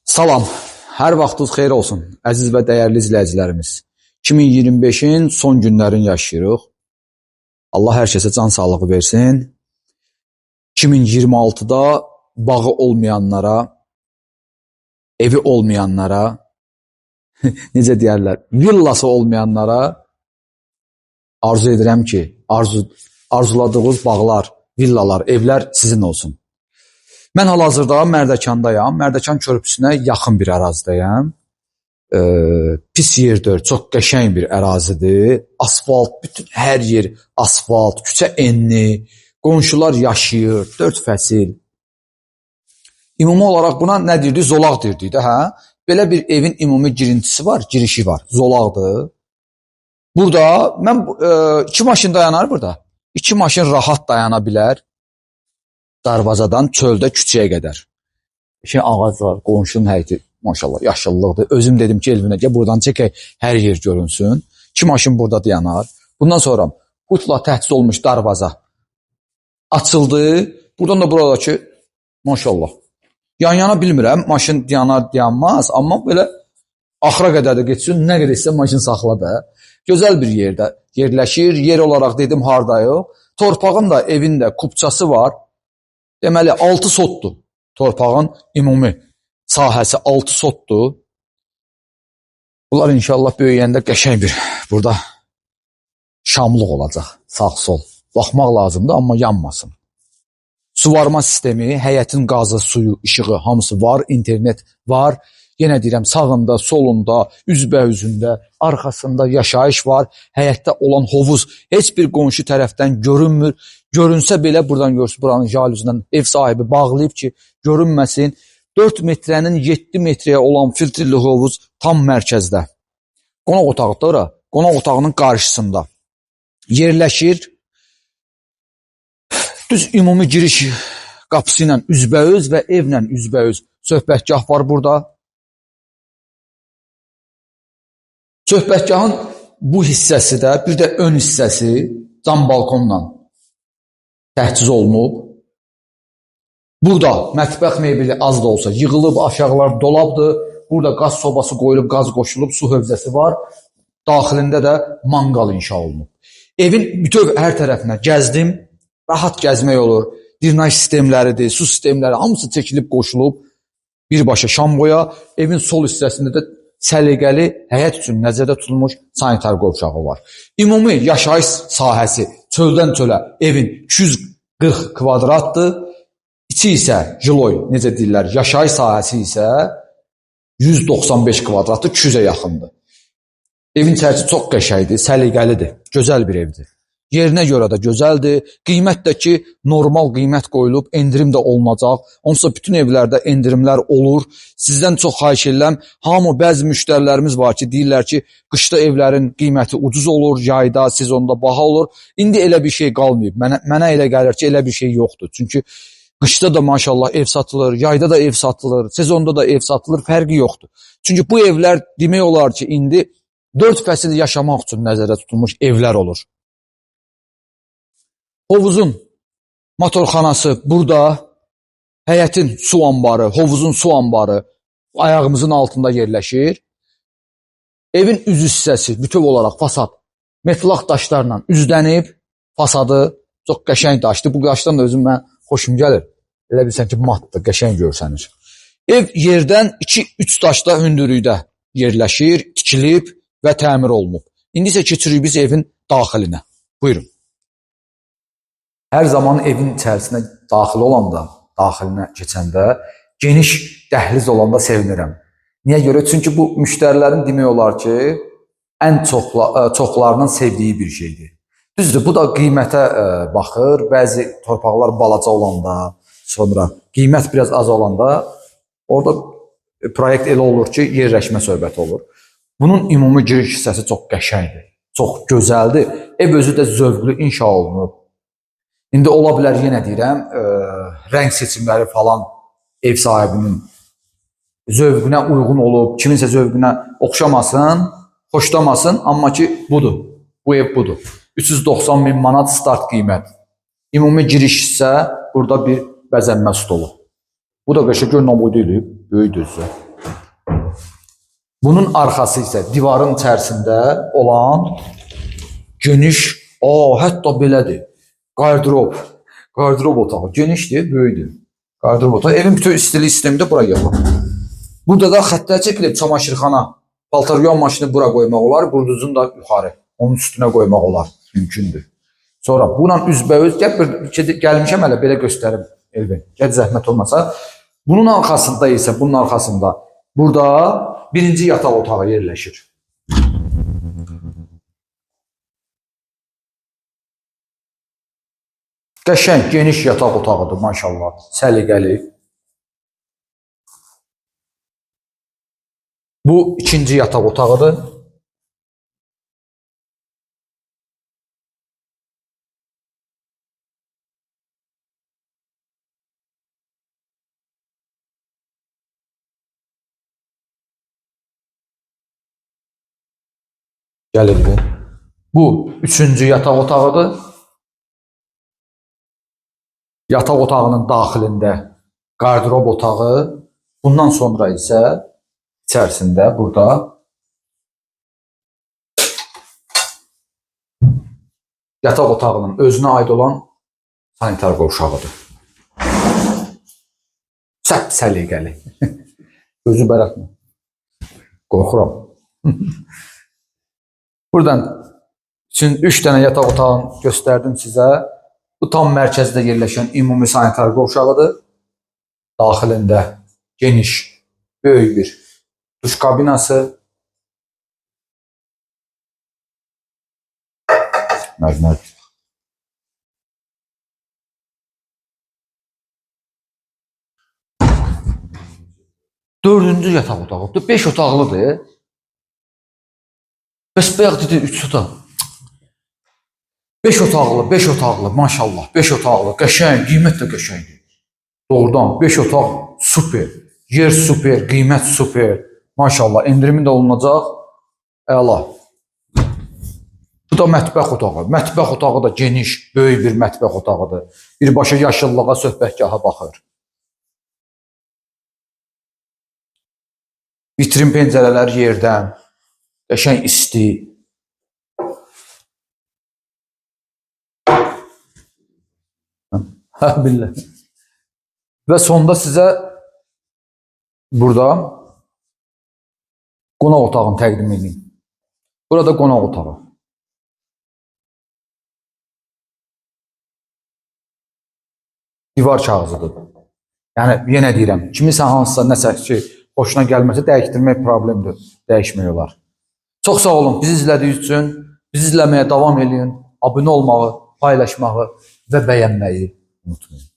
Salam, hər vaxtınız xeyir olsun, əziz və dəyərli izləyicilərimiz. 2025-in son günlərini yaşayırıq. Allah hər kəsə can sağlığı versin. 2026-da bağı olmayanlara, evi olmayanlara, necə deyərlər, villası olmayanlara arzu edirəm ki, arzuladığınız bağlar, villalar, evlər sizin olsun. Mən hal-hazırda Mərdəkandayam. Mərdəkan körpüsünə yaxın bir ərazidəyəm. Pis yerdir, çox qəşəng bir ərazidir. Asfalt, bütün hər yer asfalt, küçə enli, qonşular yaşayır, 4 fəsil. Ümumi olaraq buna nə deyirdik? Zolaq deyirdik də, hə? Belə bir evin ümumi girintisi var, girişi var. Zolaqdır. Burada mən 2 maşın dayanar burada. 2 maşın rahat dayana bilər. Darvazadan çöldə küçəyə qədər. Ağac var, qonşunun həyəti, maşallah, yaşıllıqdır. Özüm dedim ki, Elvinə gəl, buradan çəkək, hər yer görünsün. 2 maşın burada dayanar. Bundan sonra qutla təchiz olmuş darvaza açıldı. Buradan da buradakı, maşallah, yan-yana bilmirəm, maşın dayanar, dayanmaz, amma belə axıra qədər də geçsin, nə qədər istəyən maşın saxla da. Gözəl bir yerdə yerləşir. Yer olaraq dedim, hardayıq. Torpağın da, evin də kubçası var. Deməli, 6 sotdur. Torpağın ümumi sahəsi 6 sotdur. Bunlar inşallah böyüyəndə qəşəng bir burada şamlıq olacaq. Sağ-sol. Baxmaq lazımdır, amma yanmasın. Suvarma sistemi, həyətin qazı, suyu, işığı hamısı var. İnternet var. Yenə deyirəm, sağında, solunda, üzbə-üzündə, arxasında yaşayış var. Həyətdə olan hovuz heç bir qonşu tərəfdən görünmür. Görünsə belə buradan görsün, buranın jalüzündən ev sahibi bağlayıb ki, görünməsin. 4 metrənin 7 metrəyə olan filtrli hovuz tam mərkəzdə. Qonaq otağıdır ora. Qonaq otağının qarşısında yerləşir. Düz ümumi giriş qapısı ilə üzbəüz və evlə üzbəüz söhbətgah var burada. Söhbətgahın bu hissəsi də, bir də ön hissəsi cam balkonla təchiz olunub. Burada mətbəx mebeli az da olsa yığılıb, aşağılar dolabdır. Burada qaz sobası qoyulub, qaz qoşulub, su hövzəsi var. Daxilində də manqal inşa olunub. Evin bütöv hər tərəfinə gəzdim. Rahat gəzmək olur. Drenaj sistemləridir, su sistemləri hamısı çəkilib, qoşulub. Birbaşa Şamboya. Evin sol hissəsində də səliqəli həyət üçün nəzərdə tutulmuş sanitar qovşağı var. Ümumi yaşayış sahəsi çöldən çölə evin 240 kvadratdır. İçi isə jiloy, necə deyirlər, yaşayış sahəsi isə 195 kvadratdır, 200-ə yaxındır. Evin içərisi çox qəşəngdir, səliqəlidir, gözəl bir evdir. Yerinə görə də gözəldir. Qiymət də ki, normal qiymət qoyulub, endirim də olunacaq. Onsa bütün evlərdə endirimlər olur. Sizdən çox xahiş edirəm. Bəzi müştərilərimiz var ki, deyirlər ki, qışda evlərin qiyməti ucuz olur, yayda, sezonda baha olur. İndi elə bir şey qalmayıb. Mənə elə gəlir ki, elə bir şey yoxdur. Çünki qışda da maşallah ev satılır, yayda da ev satılır, sezonda da ev satılır, fərqi yoxdur. Çünki bu evlər demək olar ki, indi 4 fəsil yaşamaq üçün nəzərdə tutulmuş evlər olur. Hovuzun motorxanası burada, həyətin su anbarı, hovuzun su anbarı ayağımızın altında yerləşir. Evin üz hissəsi bütöv olaraq fasad metlaq daşlarla üzdənib, fasadı çox qəşəng daşdır. Bu daşdan da özüm mən xoşum gəlir. Elə bilsən ki, matdır, qəşəng görsənir. Ev yerdən 2-3 daşda hündürlükdə yerləşir, tikilib və təmir olunub. İndi isə keçirik biz evin daxilinə. Buyurun. Hər zaman evin içərisinə daxil olanda, daxilinə keçəndə, geniş dəhliz olanda sevinirəm. Niyə görə? Çünki bu müştərilərin demək olar ki, ən çoxlarının sevdiyi bir şeydir. Düzdür, bu da qiymətə baxır. Bəzi torpaqlar balaca olanda, sonra qiymət biraz az olanda, orada proyekt elə olur ki, yerləşmə söhbəti olur. Bunun ümumi giriş hissəsi çox qəşəngdir, çox gözəldir. Ev özü də zövqlü inşa olunub. İndi ola bilər, yenə deyirəm, rəng seçimləri falan ev sahibinin zövqünə uyğun olub, kiminsə zövqünə oxşamasın, xoşlamasın, amma ki, budur, bu ev budur. 390 min manat start qiymət. Ümumi giriş isə burada bir bəzənmə stolu. Bu da qəşəng görünən boyda eləyib, böyükdür. Bunun arxası isə divarın içərisində olan geniş, hətta belədir. Qardırob otağı. Genişdir, böyükdür. Qardırob otağı. Evin bütün istili sistemi də bura yığılıb. Burada da xəttlər çəkilib çamaşırxana. Paltar yuyan maşını bura qoymaq olar, qurducunu da yuxarı. Onun üstünə qoymaq olar. Mümkündür. Sonra buna üzbəüz gəlmişəm hələ belə göstərim evin. Gəl zəhmət olmasa. Bunun arxasında isə, bunun arxasında burada birinci yataq otağı yerləşir. Qəşəng, geniş yataq otağıdır maşallah. Səliqəli. Bu ikinci yataq otağıdır. Gəlir bu. Bu üçüncü yataq otağıdır. Yataq otağının daxilində qardırob otağı. Bundan sonra isə içərisində burada yataq otağının özünə aid olan sanitar qovşağıdır. Sərt səliqəli. Gözü bərətmə. Qorxuram. Buradan 3 dənə yataq otağını göstərdim sizə. Bu tam mərkəzdə yerləşən ümumi sanitar qovşağıdır. Daxilində geniş, böyük bir duş kabinası. Dördüncü yataq otağı. 5 otaqlıdır. Bəs bayaq dedi 3 otaq. 5 otaqlı, maşallah. 5 otaqlı, qəşəng, qiymət də qəşəngdir. Doğrudan 5 otaq super. Yer super, qiymət super. Maşallah, endirimi də olunacaq. Əla. Bu da mətbəx otağı. Mətbəx otağı da geniş, böyük bir mətbəx otağıdır. Birbaşa yaşıllığa, söhbətgaha baxır. Vitrin pəncərələr yerdən. Qəşəng isti. Billah. Və sonda sizə burada qonaq otağını təqdim edeyim. Burada qonaq otağı. Divar kağızıdır. Yəni, yenə deyirəm, kimisə hansısa nəsə ki, hoşuna gəlməsə dəyişdirmək problemdir, dəyişmək olar. Çox sağ olun, bizi izlədiyiniz üçün, bizi izləməyə davam edin, abunə olmağı, paylaşmağı və bəyənməyi unutmayın.